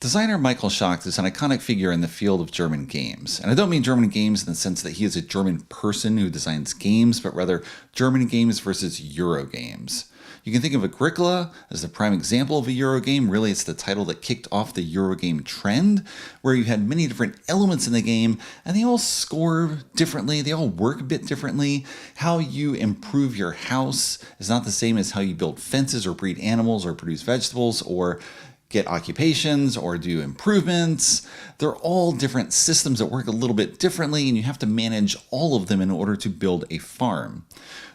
Designer Michael Schacht is an iconic figure in the field of German games. And I don't mean German games in the sense that he is a German person who designs games, but rather German games versus Euro games. You can think of Agricola as the prime example of a Euro game. Really, it's the title that kicked off the Euro game trend, where you had many different elements in the game, and they all score differently. They all work a bit differently. How you improve your house is not the same as how you build fences or breed animals or produce vegetables or get occupations or do improvements. They're all different systems that work a little bit differently, and you have to manage all of them in order to build a farm.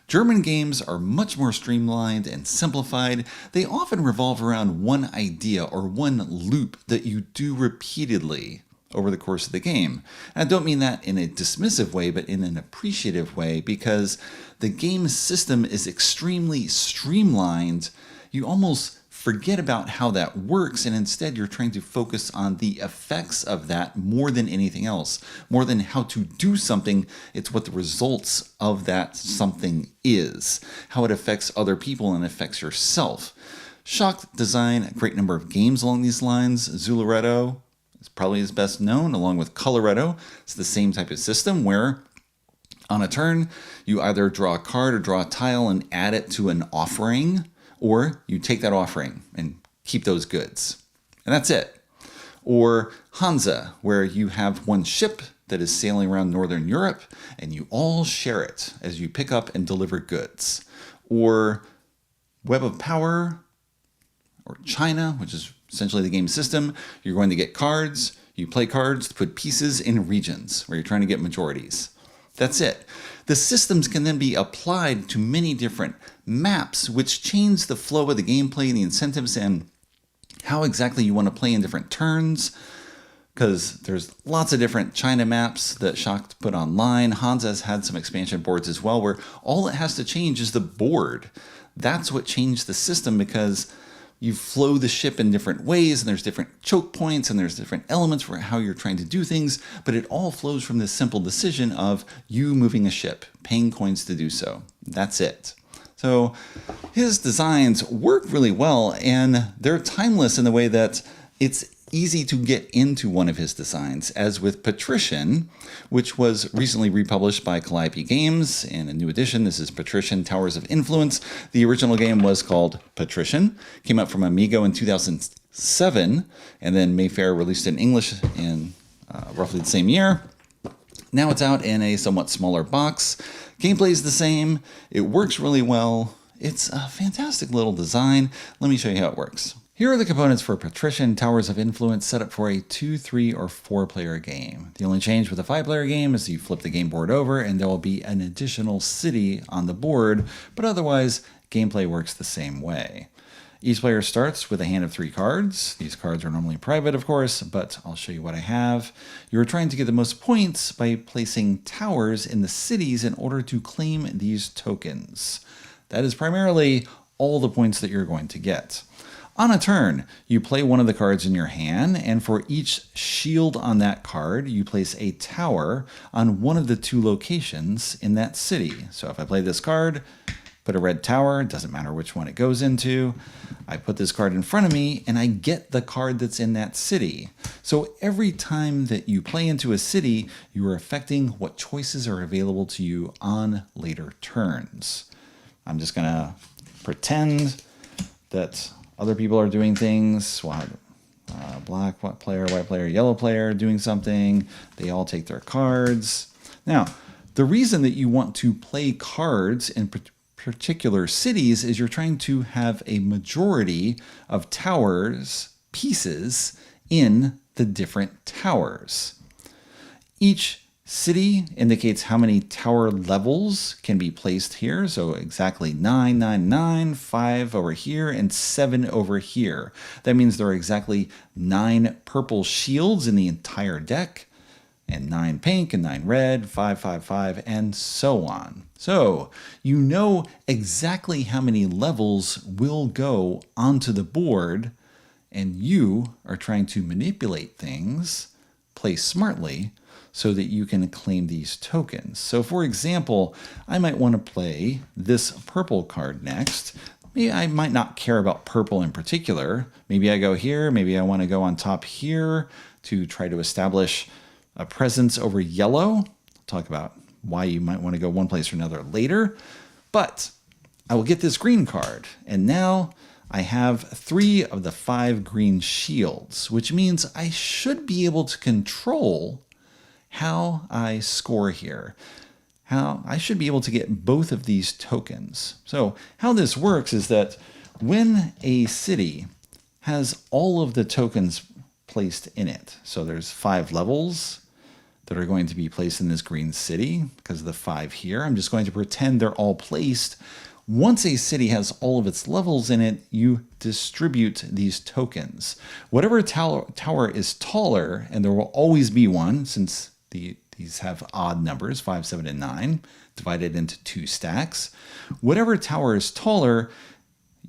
German games are much more streamlined and simplified. They often revolve around one idea or one loop that you do repeatedly over the course of the game. And I don't mean that in a dismissive way, but in an appreciative way, because the game system is extremely streamlined. You almost forget about how that works, and instead you're trying to focus on the effects of that more than anything else. More than how to do something, it's what the results of that something is, how it affects other people and affects yourself. Schacht designed a great number of games along these lines. Zularetto is probably his best known, along with Coloretto. It's the same type of system where on a turn, you either draw a card or draw a tile and add it to an offering, or you take that offering and keep those goods. And that's it. Or Hansa, where you have one ship that is sailing around Northern Europe and you all share it as you pick up and deliver goods. Or Web of Power, or China, which is essentially the game system. You're going to get cards. You play cards to put pieces in regions where you're trying to get majorities. That's it. The systems can then be applied to many different maps, which change the flow of the gameplay, the incentives, and how exactly you want to play in different turns. Because there's lots of different China maps that Schacht put online. Hansa's had some expansion boards as well, where all it has to change is the board. That's what changed the system, because you flow the ship in different ways, and there's different choke points, and there's different elements for how you're trying to do things, but it all flows from this simple decision of you moving a ship, paying coins to do so. That's it. So his designs work really well, and they're timeless in the way that it's easy to get into one of his designs, as with Patrician, which was recently republished by Calliope Games in a new edition. This is Patrician Towers of Influence. The original game was called Patrician, came out from Amigo in 2007, and then Mayfair released it in English in roughly the same year. Now it's out in a somewhat smaller box. Gameplay is the same. It works really well. It's a fantastic little design. Let me show you how it works. Here are the components for Patrician Towers of Influence, set up for a 2, 3, or 4-player game. The only change with a 5-player game is you flip the game board over and there will be an additional city on the board, but otherwise, gameplay works the same way. Each player starts with a hand of 3 cards. These cards are normally private, of course, but I'll show you what I have. You're trying to get the most points by placing towers in the cities in order to claim these tokens. That is primarily all the points that you're going to get. On a turn, you play one of the cards in your hand, and for each shield on that card, you place a tower on one of the 2 locations in that city. So if I play this card, put a red tower, doesn't matter which one it goes into, I put this card in front of me, and I get the card that's in that city. So every time that you play into a city, you are affecting what choices are available to you on later turns. I'm just going to pretend that other people are doing things. Black player, white player, yellow player doing something. They all take their cards. Now, the reason that you want to play cards in particular cities is you're trying to have a majority of towers, pieces, in the different towers. Each city indicates how many tower levels can be placed here. So exactly 9, 9, 9, 5 over here, and 7 over here. That means there are exactly 9 purple shields in the entire deck, and 9 pink, and 9 red, 5, 5, 5, and so on. So you know exactly how many levels will go onto the board, and you are trying to manipulate things, play smartly, so that you can claim these tokens. So for example, I might want to play this purple card next. maybe I might not care about purple in particular. Maybe I go here. Maybe I want to go on top here to try to establish a presence over yellow. I'll talk about why you might want to go one place or another later. But I will get this green card. And now I have 3 of the 5 green shields, which means I should be able to control how I score here. How I should be able to get both of these tokens. So how this works is that when a city has all of the tokens placed in it, so there's 5 levels that are going to be placed in this green city because of the 5 here. I'm just going to pretend they're all placed. Once a city has all of its levels in it, you distribute these tokens. Whatever tower is taller, and there will always be one since these have odd numbers, 5, 7, and 9, divided into 2 stacks. Whatever tower is taller,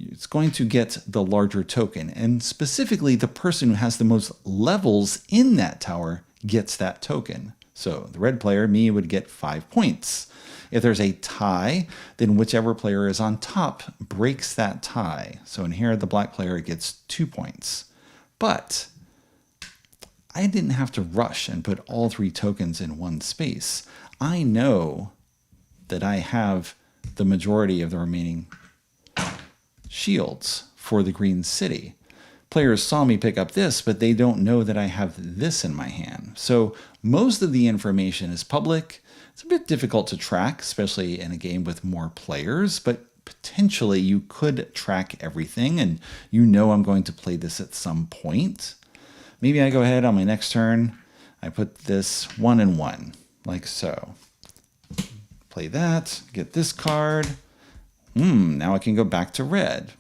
it's going to get the larger token. And specifically, the person who has the most levels in that tower gets that token. So the red player, me, would get 5 points. If there's a tie, then whichever player is on top breaks that tie. So in here, the black player gets 2 points. But I didn't have to rush and put all 3 tokens in one space. I know that I have the majority of the remaining shields for the green city. Players saw me pick up this, but they don't know that I have this in my hand. So most of the information is public. It's a bit difficult to track, especially in a game with more players, but potentially you could track everything, and you know I'm going to play this at some point. Maybe I go ahead on my next turn. I put this 1 and 1, like so. Play that, get this card. Now I can go back to red.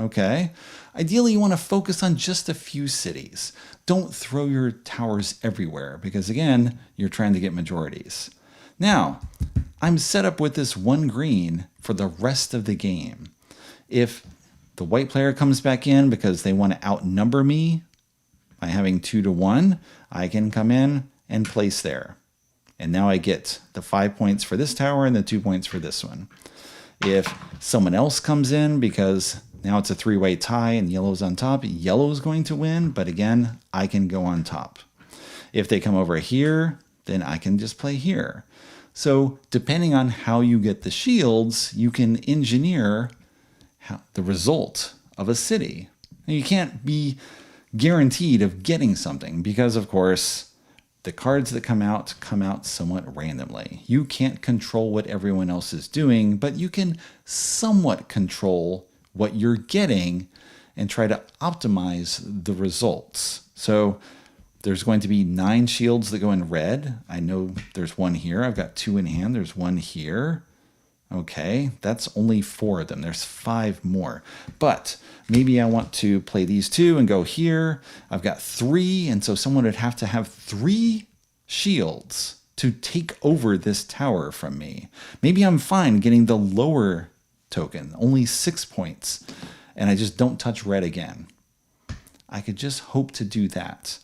Okay. Ideally, you want to focus on just a few cities. Don't throw your towers everywhere because, again, you're trying to get majorities. Now, I'm set up with this 1 green for the rest of the game. If the white player comes back in because they want to outnumber me by having 2 to 1, I can come in and place there. And now I get the 5 points for this tower and the 2 points for this one. If someone else comes in because now it's a 3-way tie and yellow's on top, yellow's going to win, but again, I can go on top. If they come over here, then I can just play here. So depending on how you get the shields, you can engineer the result of a city. And you can't be guaranteed of getting something because, of course, the cards that come out somewhat randomly. You can't control what everyone else is doing, but you can somewhat control what you're getting and try to optimize the results. So there's going to be 9 shields that go in red. I know there's 1 here. I've got 2 in hand. There's 1 here. Okay, that's only 4 of them. There's 5 more. But maybe I want to play these 2 and go here. I've got 3, and so someone would have to have 3 shields to take over this tower from me. Maybe I'm fine getting the lower token, only 6 points, and I just don't touch red again. I could just hope to do that.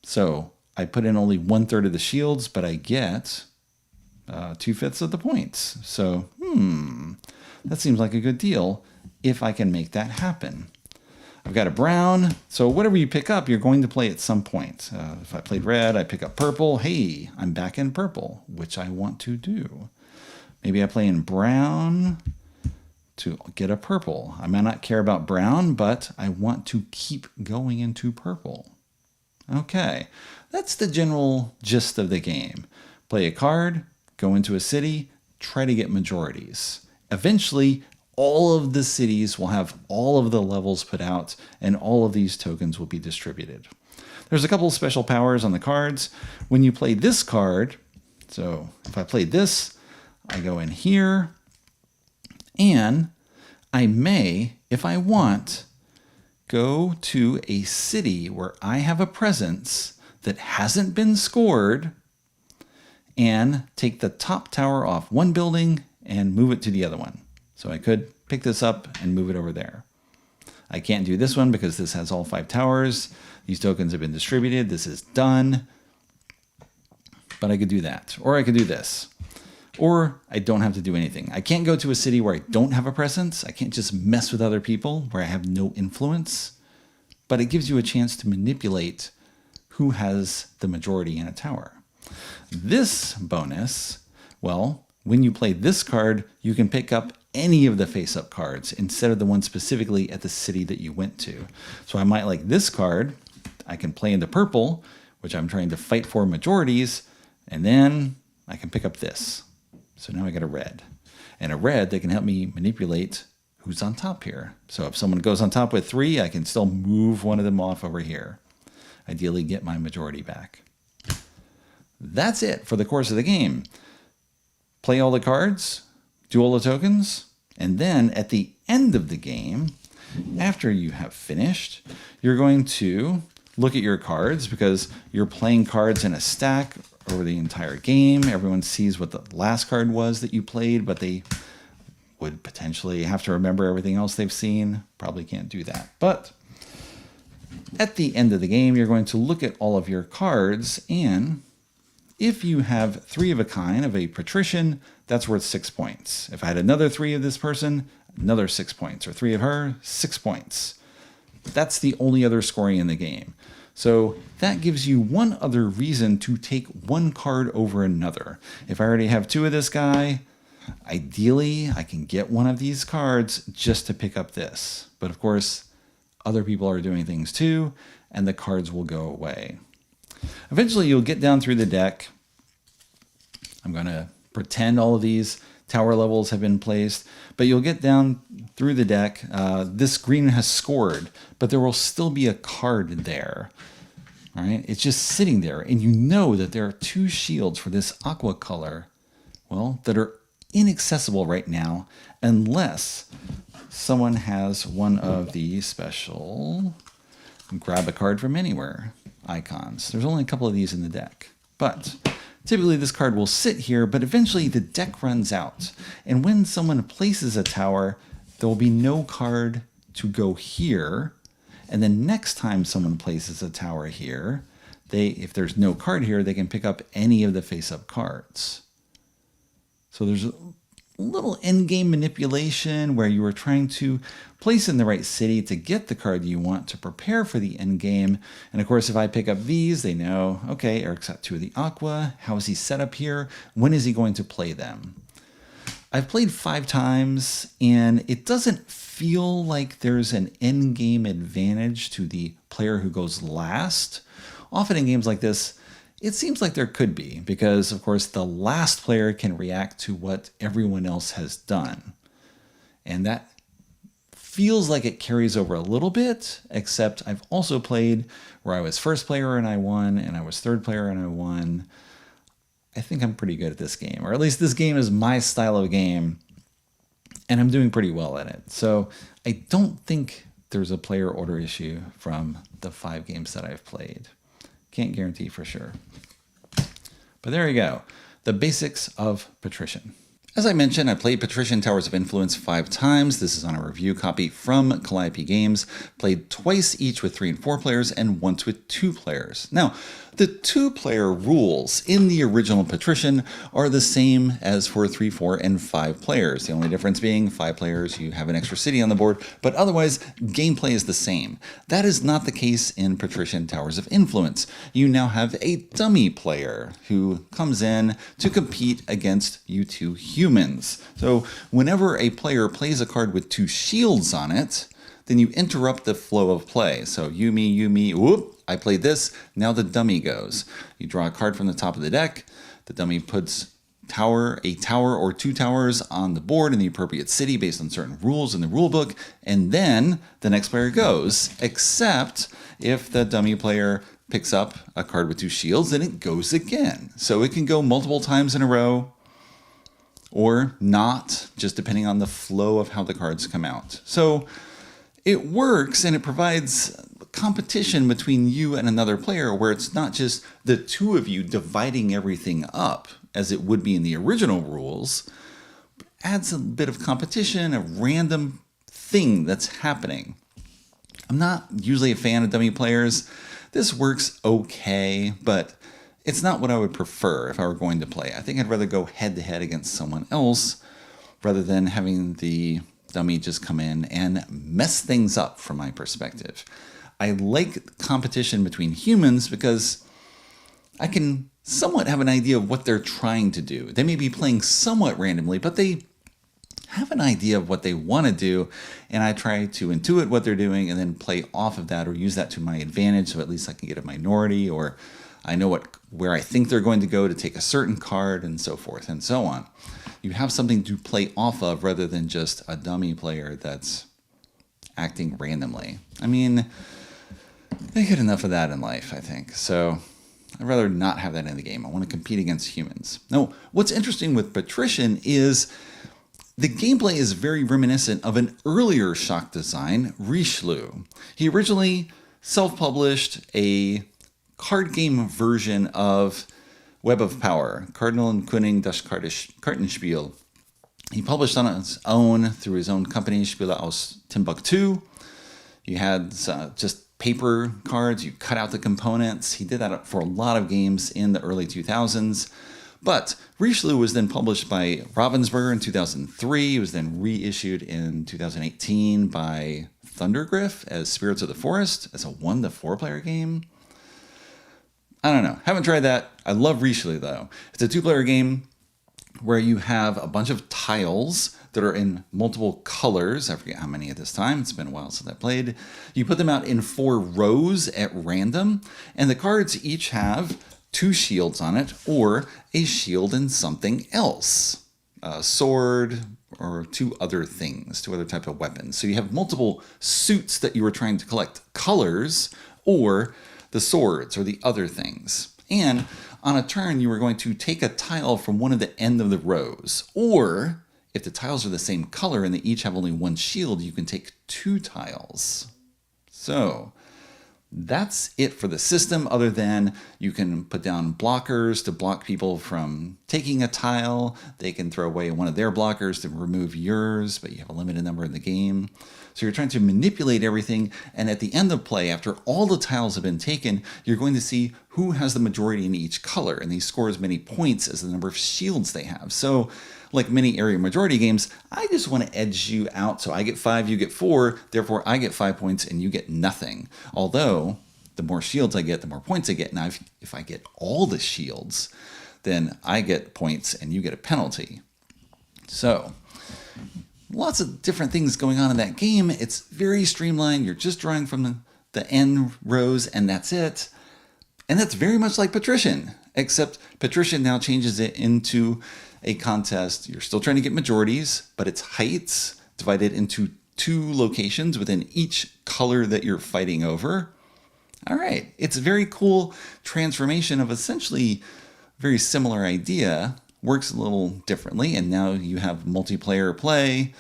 So I put in only 1/3 of the shields, but I get 2/5 of the points. So, that seems like a good deal if I can make that happen. I've got a brown, so whatever you pick up, you're going to play at some point. If I played red, I pick up purple. Hey, I'm back in purple, which I want to do. Maybe I play in brown to get a purple. I might not care about brown, but I want to keep going into purple. Okay, that's the general gist of the game. Play a card, go into a city, try to get majorities. Eventually, all of the cities will have all of the levels put out, and all of these tokens will be distributed. There's a couple of special powers on the cards. When you play this card, so if I played this, I go in here, and I may, if I want, go to a city where I have a presence that hasn't been scored and take the top tower off one building and move it to the other one. So I could pick this up and move it over there. I can't do this one because this has all 5 towers. These tokens have been distributed. This is done. But I could do that. Or I could do this. Or I don't have to do anything. I can't go to a city where I don't have a presence. I can't just mess with other people where I have no influence. But it gives you a chance to manipulate who has the majority in a tower. This bonus, well, when you play this card, you can pick up any of the face-up cards instead of the one specifically at the city that you went to. So I might like this card. I can play into purple, which I'm trying to fight for majorities, and then I can pick up this. So now I get a red. And a red that can help me manipulate who's on top here. So if someone goes on top with 3, I can still move one of them off over here. Ideally get my majority back. That's it for the course of the game. Play all the cards, do all the tokens, and then at the end of the game, after you have finished, you're going to look at your cards because you're playing cards in a stack over the entire game. Everyone sees what the last card was that you played, but they would potentially have to remember everything else they've seen. Probably can't do that. But at the end of the game, you're going to look at all of your cards, and if you have 3 of a kind of a Patrician, that's worth 6 points. If I had another 3 of this person, another 6 points, or 3 of her, 6 points. That's the only other scoring in the game. So that gives you one other reason to take one card over another. If I already have 2 of this guy, ideally I can get one of these cards just to pick up this. But of course, other people are doing things too, and the cards will go away. Eventually you'll get down through the deck. I'm going to pretend all of these tower levels have been placed, but you'll get down through the deck. This green has scored, but there will still be a card there. All right, it's just sitting there, and you know that there are 2 shields for this aqua color, well, that are inaccessible right now, unless someone has one of the special grab a card from anywhere icons. There's only a couple of these in the deck, but typically this card will sit here, but eventually the deck runs out. And when someone places a tower, there will be no card to go here. And then next time someone places a tower here, if there's no card here, they can pick up any of the face-up cards. So there's a little endgame manipulation where you are trying to place in the right city to get the card you want to prepare for the endgame. And of course, if I pick up these, they know, okay, Eric's got 2 of the aqua. How is he set up here? When is he going to play them? I've played 5 times, and it doesn't feel like there's an endgame advantage to the player who goes last. Often in games like this, it seems like there could be, because of course the last player can react to what everyone else has done. And that feels like it carries over a little bit, except I've also played where I was first player and I won, and I was third player and I won. I think I'm pretty good at this game, or at least this game is my style of game, and I'm doing pretty well at it. So I don't think there's a player order issue from the 5 games that I've played. Can't guarantee for sure. But there you go. The basics of Patrician. As I mentioned, I played Patrician Towers of Influence 5 times. This is on a review copy from Calliope Games. Played twice each with 3 and 4 players and once with 2 players. Now, the 2-player rules in the original Patrician are the same as for 3, 4, and 5 players. The only difference being 5 players, you have an extra city on the board, but otherwise, gameplay is the same. That is not the case in Patrician Towers of Influence. You now have a dummy player who comes in to compete against you 2 humans. So whenever a player plays a card with 2 shields on it, then you interrupt the flow of play. So you, me, whoop, I played this, now the dummy goes. You draw a card from the top of the deck, the dummy puts a tower or 2 towers on the board in the appropriate city based on certain rules in the rule book, and then the next player goes, except if the dummy player picks up a card with 2 shields, then it goes again. So it can go multiple times in a row, or not, just depending on the flow of how the cards come out. So it works, and it provides competition between you and another player where it's not just the 2 of you dividing everything up as it would be in the original rules, but adds a bit of competition, a random thing that's happening. I'm not usually a fan of dummy players. This works okay, but it's not what I would prefer if I were going to play. I think I'd rather go head to head against someone else rather than having the dummy just come in and mess things up from my perspective. I like competition between humans because I can somewhat have an idea of what they're trying to do. They may be playing somewhat randomly, but they have an idea of what they want to do, and I try to intuit what they're doing and then play off of that or use that to my advantage, so at least I can get a minority, or I know where I think they're going to go to take a certain card, and so forth and so on. You have something to play off of rather than just a dummy player that's acting randomly. I mean, I get enough of that in life, I think. So I'd rather not have that in the game. I want to compete against humans. Now, what's interesting with Patrician is the gameplay is very reminiscent of an earlier Schacht design, Richelieu. He originally self-published a card game version of Web of Power, Cardinal und König das Kartenspiel. He published on his own through his own company, Spiele aus Timbuktu. You had just paper cards, you cut out the components. He did that for a lot of games in the early 2000s. But Richelieu was then published by Ravensburger in 2003. It was then reissued in 2018 by Thundergriff as Spirits of the Forest as a 1 to 4 player game. I don't know. Haven't tried that. I love Richelieu though. It's a 2-player game where you have a bunch of tiles that are in multiple colors. I forget how many at this time. It's been a while since I played. You put them out in 4 rows at random, and the cards each have 2 shields on it, or a shield and something else. A sword, or 2 other things, 2 other types of weapons. So you have multiple suits that you were trying to collect. Colors, or the swords, or the other things. And on a turn, you were going to take a tile from one of the end of the rows. Or, if the tiles are the same color and they each have only 1 shield, you can take 2 tiles. So that's it for the system, other than you can put down blockers to block people from taking a tile. They can throw away one of their blockers to remove yours, but you have a limited number in the game. So you're trying to manipulate everything, and at the end of play, after all the tiles have been taken, you're going to see who has the majority in each color, and they score as many points as the number of shields they have. So like many area majority games, I just want to edge you out. So I get 5, you get 4, therefore I get 5 points and you get nothing. Although the more shields I get, the more points I get. Now if I get all the shields, then I get points and you get a penalty. So lots of different things going on in that game. It's very streamlined. You're just drawing from the end rows and that's it. And that's very much like Patrician, except Patrician now changes it into a contest. You're still trying to get majorities, but it's heights divided into 2 locations within each color that you're fighting over. All right, it's a very cool transformation of essentially very similar idea. Works a little differently, and now you have multiplayer play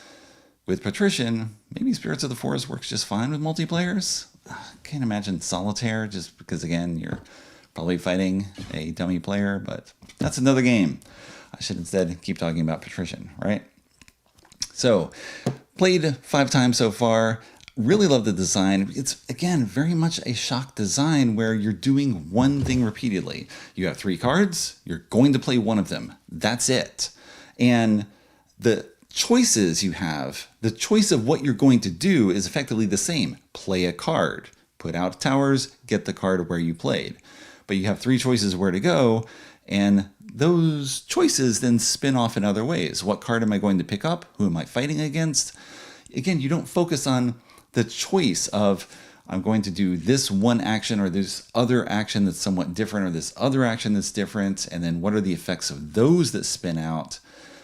with Patrician. Maybe Spirits of the Forest works just fine with multiplayers. Can't imagine Solitaire, just because again you're probably fighting a dummy player, but that's another game. I should instead keep talking about Patrician, right? So, played 5 times so far. Really love the design. It's, again, very much a Schacht design where you're doing one thing repeatedly. You have 3 cards. You're going to play one of them. That's it. And the choices you have, the choice of what you're going to do is effectively the same. Play a card. Put out towers. Get the card where you played. But you have 3 choices where to go, and those choices then spin off in other ways. What card am I going to pick up? Who am I fighting against? Again, you don't focus on the choice of I'm going to do this one action or this other action that's somewhat different or this other action that's different, and then what are the effects of those that spin out.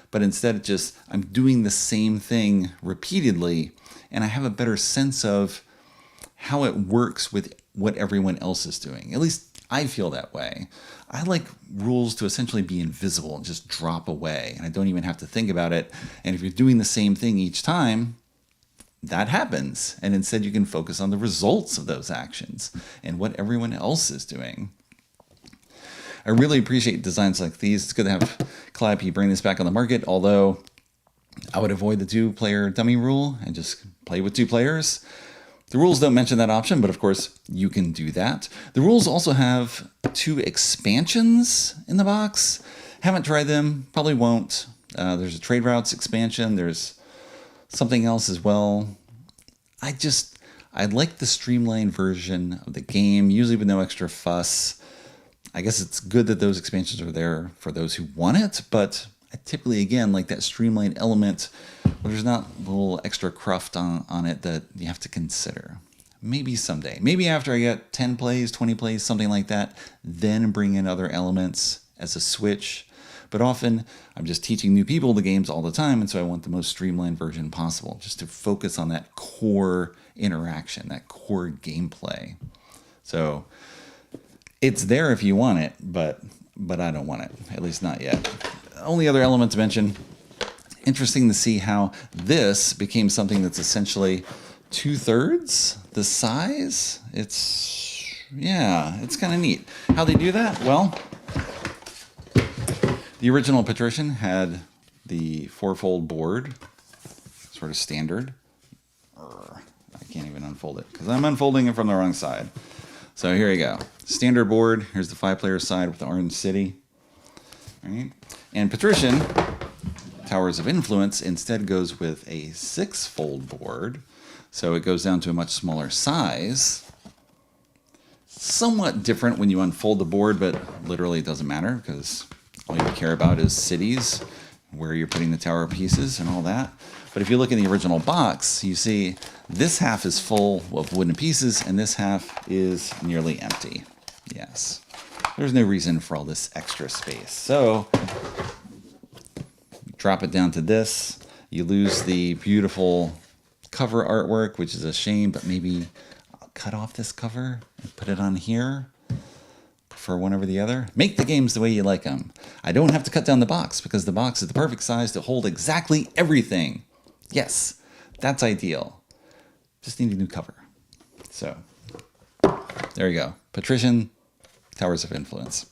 But instead just I'm doing the same thing repeatedly, and I have a better sense of how it works with what everyone else is doing. At least I feel that way. I like rules to essentially be invisible and just drop away, and I don't even have to think about it. And if you're doing the same thing each time, that happens. And instead you can focus on the results of those actions and what everyone else is doing. I really appreciate designs like these. It's good to have Calliope bring this back on the market, although I would avoid the 2-player dummy rule and just play with 2 players. The rules don't mention that option, but of course you can do that. The rules also have 2 expansions in the box. Haven't tried them, probably won't. There's a trade routes expansion. There's something else as well. I like the streamlined version of the game, usually with no extra fuss. I guess it's good that those expansions are there for those who want it, but I typically, again, like that streamlined element where there's not a little extra cruft on it that you have to consider. Maybe someday. Maybe after I get 10 plays, 20 plays, something like that, then bring in other elements as a switch. But often I'm just teaching new people the games all the time, and so I want the most streamlined version possible, just to focus on that core interaction, that core gameplay. So it's there if you want it, but I don't want it, at least not yet. Only other element to mention, interesting to see how this became something that's essentially 2/3 the size. It's kind of neat. How they do that? Well, the original Patrician had the 4-fold board, sort of standard. I can't even unfold it because I'm unfolding it from the wrong side. So here you go. Standard board. Here's the 5-player side with the orange city. All right. And Patrician, Towers of Influence, instead goes with a 6-fold board. So it goes down to a much smaller size. Somewhat different when you unfold the board, but literally it doesn't matter because all you care about is cities, where you're putting the tower pieces and all that. But if you look in the original box, you see this half is full of wooden pieces and this half is nearly empty. Yes. There's no reason for all this extra space. So drop it down to this. You lose the beautiful cover artwork, which is a shame, but maybe I'll cut off this cover and put it on here. Prefer one over the other. Make the games the way you like them. I don't have to cut down the box because the box is the perfect size to hold exactly everything. Yes, that's ideal. Just need a new cover. So there you go. Patrician, Towers of Influence.